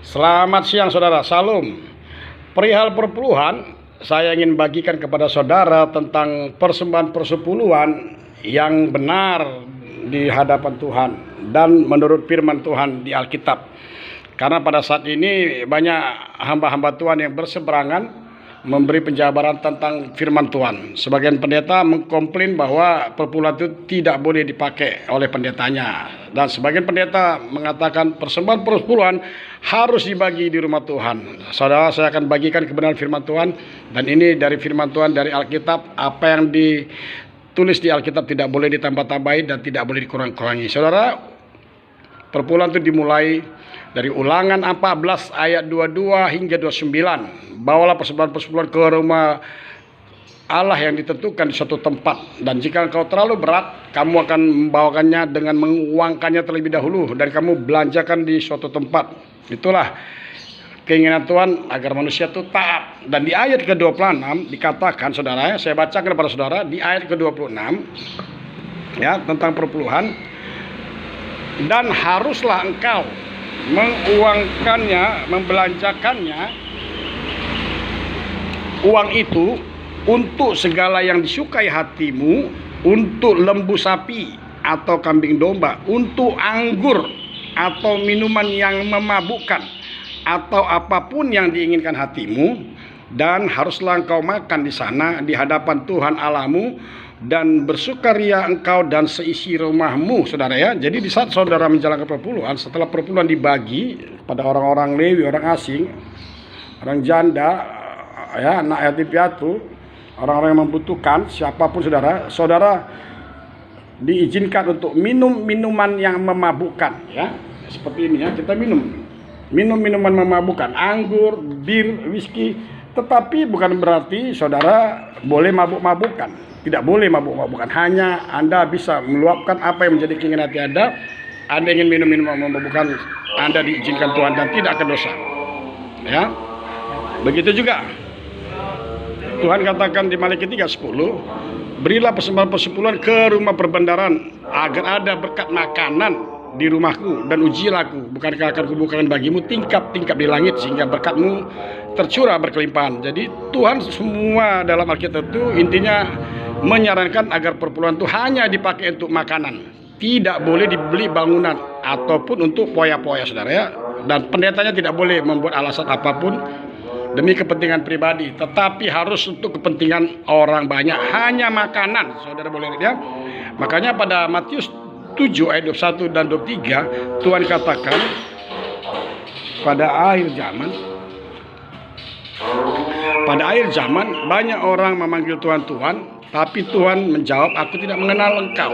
Selamat siang saudara, salam. Perihal perpuluhan, saya ingin bagikan kepada saudara tentang persembahan persepuluhan yang benar di hadapan Tuhan dan menurut firman Tuhan di Alkitab. Karena pada saat ini banyak hamba-hamba Tuhan yang berseberangan memberi penjabaran tentang firman Tuhan. Sebagian pendeta mengkomplain bahwa perpuluhan itu tidak boleh dipakai oleh pendetanya, dan sebagian pendeta mengatakan persembahan persepuluhan harus dibagi di rumah Tuhan. Saudara, saya akan bagikan kebenaran firman Tuhan, dan ini dari firman Tuhan dari Alkitab. Apa yang ditulis di Alkitab tidak boleh ditambah-tambahi dan tidak boleh dikurang-kurangi. Saudara, perpuluhan itu dimulai dari Ulangan 14 ayat 22 hingga 29. Bawalah persembahan persepuluhan ke rumah Allah yang ditentukan di suatu tempat. Dan jika engkau terlalu berat, kamu akan membawakannya dengan menguangkannya terlebih dahulu, dan kamu belanjakan di suatu tempat. Itulah keinginan Tuhan agar manusia itu taat. Dan di ayat ke-26 dikatakan, saudara, saya bacakan kepada saudara di ayat ke-26 ya, tentang perpuluhan. Dan haruslah engkau menguangkannya, membelanjakannya, uang itu untuk segala yang disukai hatimu, untuk lembu sapi atau kambing domba, untuk anggur atau minuman yang memabukkan, atau apapun yang diinginkan hatimu. Dan haruslah engkau makan di sana di hadapan Tuhan Allahmu, dan bersukaria engkau dan seisi rumahmu. Saudara ya, jadi di saat saudara menjalankan perpuluhan, setelah perpuluhan dibagi pada orang-orang Lewi, orang asing, orang janda, ya, anak yatim piatu, orang-orang yang membutuhkan, siapapun saudara diizinkan untuk minum minuman yang memabukkan, ya, seperti ini ya, kita minum minuman memabukkan, anggur, bir, whisky. Tetapi bukan berarti saudara boleh mabuk-mabukan. Tidak boleh mabuk-mabukan. Hanya Anda bisa meluapkan apa yang menjadi keinginan hati Anda. Anda ingin minum minuman memabukkan, Anda diizinkan Tuhan dan tidak akan dosa. Ya, begitu juga Tuhan katakan di Malaki 3:10, berilah persembahan persepuluhan ke rumah perbendaharaan agar ada berkat makanan di rumahku, dan ujilah aku, bukankah akan kubukakan bagimu tingkap-tingkap di langit sehingga berkatmu tercurah berkelimpahan. Jadi Tuhan semua dalam Alkitab itu intinya menyarankan agar perpuluhan itu hanya dipakai untuk makanan, tidak boleh dibeli bangunan ataupun untuk poya-poya, saudara ya. Dan pendetanya tidak boleh membuat alasan apapun demi kepentingan pribadi, tetapi harus untuk kepentingan orang banyak, hanya makanan, saudara boleh lihat ya. Makanya pada Matius 7 ayat 21 dan 23 Tuhan katakan, pada akhir zaman banyak orang memanggil Tuhan Tuhan, tapi Tuhan menjawab, aku tidak mengenal engkau.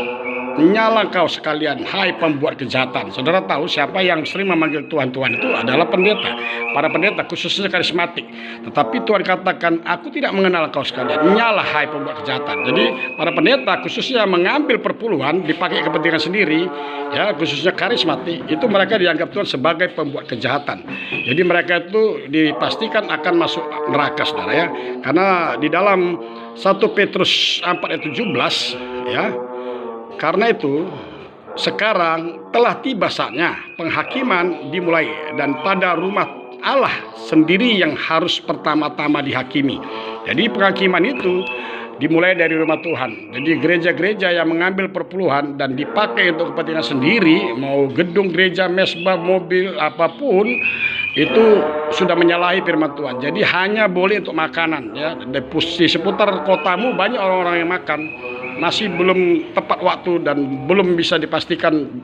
Nyala kau sekalian, hai pembuat kejahatan. Saudara tahu siapa yang sering memanggil Tuhan Tuhan itu adalah pendeta, para pendeta khususnya karismatik. Tetapi Tuhan katakan, aku tidak mengenal kau sekalian, nyala hai pembuat kejahatan. Jadi para pendeta khususnya mengambil perpuluhan dipakai kepentingan sendiri, ya, khususnya karismatik, itu mereka dianggap Tuhan sebagai pembuat kejahatan. Jadi mereka itu dipastikan akan masuk neraka, saudara ya. Karena di dalam 1 Petrus 4 ayat 17 ya, karena itu sekarang telah tiba saatnya penghakiman dimulai, dan pada rumah Allah sendiri yang harus pertama-tama dihakimi. Jadi penghakiman itu dimulai dari rumah Tuhan. Jadi gereja-gereja yang mengambil perpuluhan dan dipakai untuk kepentingan sendiri, mau gedung gereja, mesbah, mobil, apapun, itu sudah menyalahi firman Tuhan. Jadi hanya boleh untuk makanan ya. Di seputar kotamu banyak orang-orang yang makan, masih belum tepat waktu dan belum bisa dipastikan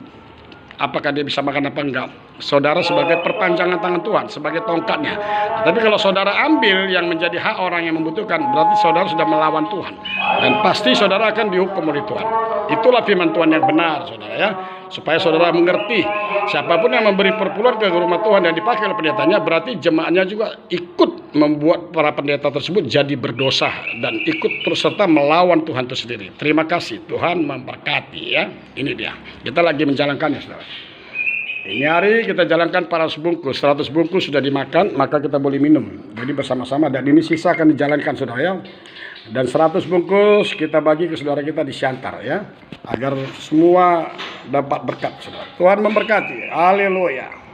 apakah dia bisa makan apa enggak. Saudara sebagai perpanjangan tangan Tuhan, sebagai tongkatnya. Tapi kalau saudara ambil yang menjadi hak orang yang membutuhkan, berarti saudara sudah melawan Tuhan, dan pasti saudara akan dihukum oleh Tuhan. Itulah firman Tuhan yang benar, saudara ya. Supaya saudara mengerti, siapapun yang memberi perpuluhan ke rumah Tuhan dan dipakai oleh pendetanya, berarti jemaatnya juga ikut membuat para pendeta tersebut jadi berdosa dan ikut terus serta melawan Tuhan itu sendiri. Terima kasih, Tuhan memberkati ya. Ini dia, kita lagi menjalankannya, saudara. Ini hari kita jalankan para bungkus, 100 bungkus sudah dimakan, maka kita boleh minum. Jadi bersama-sama, dan ini sisa akan dijalankan, saudara ya. Dan 100 bungkus kita bagi ke saudara kita di Siantar ya, agar semua dapat berkat, saudara. Tuhan memberkati. Haleluya.